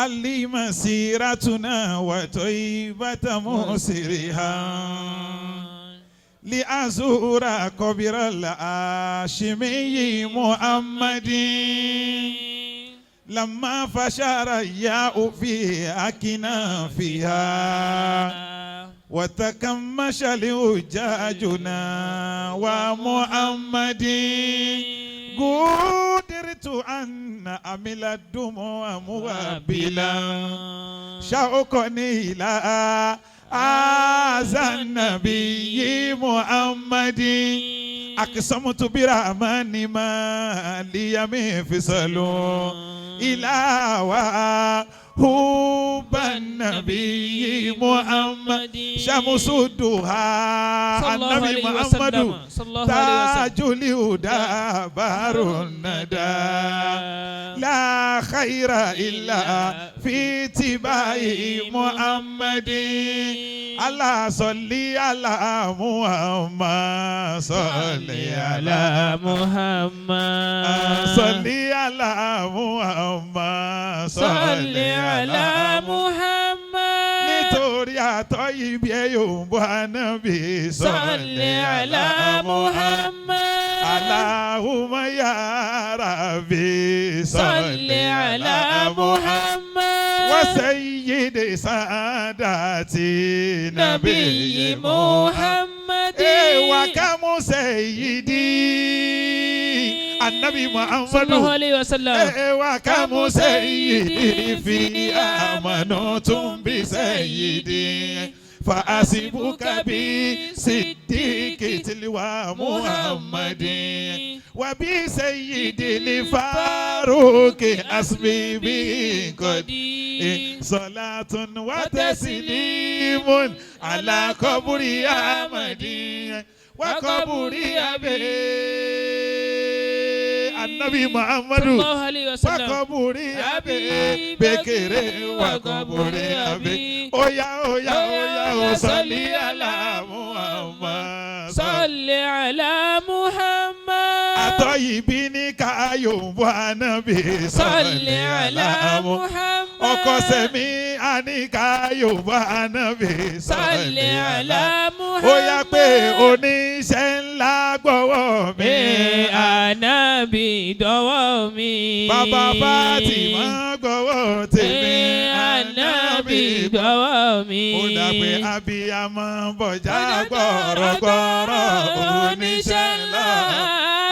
علي مسيرتنا وطيبة مسرها لأزور قبر الهاشمي محمد لما فشار الياء في أكنافها وتكمش لوجاجنا ومحمد قدرت أن أمل الدموع مقبلا شوقني إلى هذا النبي محمد أقسمت برحمن ما لي من فصل إلى حب النبي محمد شمس الضحى النبي محمد تاج الهدى بار الندى لا خير إلا في اتباع محمد الله صلي على محمد صلي على محمد صلي على محمد صلي على محمد nítorí àtọ́ ibi ẹ̀yọ̀ bọ́ ànábì صلي على محمد Allahumma ya Rabbi صلي على محمد وسيد ساداتي نبي محمد وكم سيدي النبي محمد صلى الله عليه وسلم وكم سيدي في آمنت بسيدي فأسبك بصديق تلوى محمد وبسيد الفاروق أسبي بقد صلاة وتسليم على قبر أحمد وقبر أبي النبي محمد وقبر أبي بكر وقبر أبي أويا صلي على محمد صلي على محمد أطيبني كايوم ونبي صلي على محمد أقسمي أني كايوم ونبي صلي على محمد أويا بي أوني سنلا قومي Ànábì dọ̀wọ́ mi. Bàbá Fátímà gbọ́wọ́ tèmi. Ànábì dọ̀wọ́ mi. Ó dàgbé abiyamọ bọ̀já gbọ̀rọ̀gbọ̀rọ̀ oníṣẹ́ ńlá.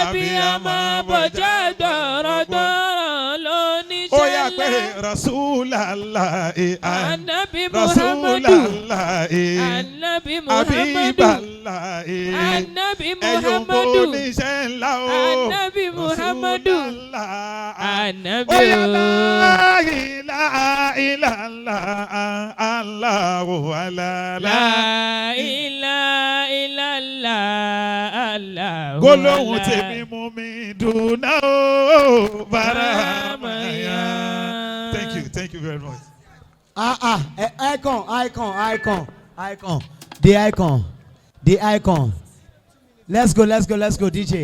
Abiyamọ bọ̀já gbọ̀rọ̀gbọ̀rọ̀ lóníṣẹ́ ńlá. Ó yá pé Rasúlàláhì. Ànábì Muhammadu. Rasúlàláhì. Ànábì Muhammadu. Habiballahi. Ànábì Muhammadu. Ẹ̀yọ̀ oníṣẹ́ ńlá o. Ànábì Muhammadu. Ànábì o. La ilaha illallah. Allahu ala. La ilaha illallah. Allahu ala. Gbólóhùn tèmi mú mi dùn náà o. Baramaya. Thank you very much. Icon. The icon. Let's go, DJ.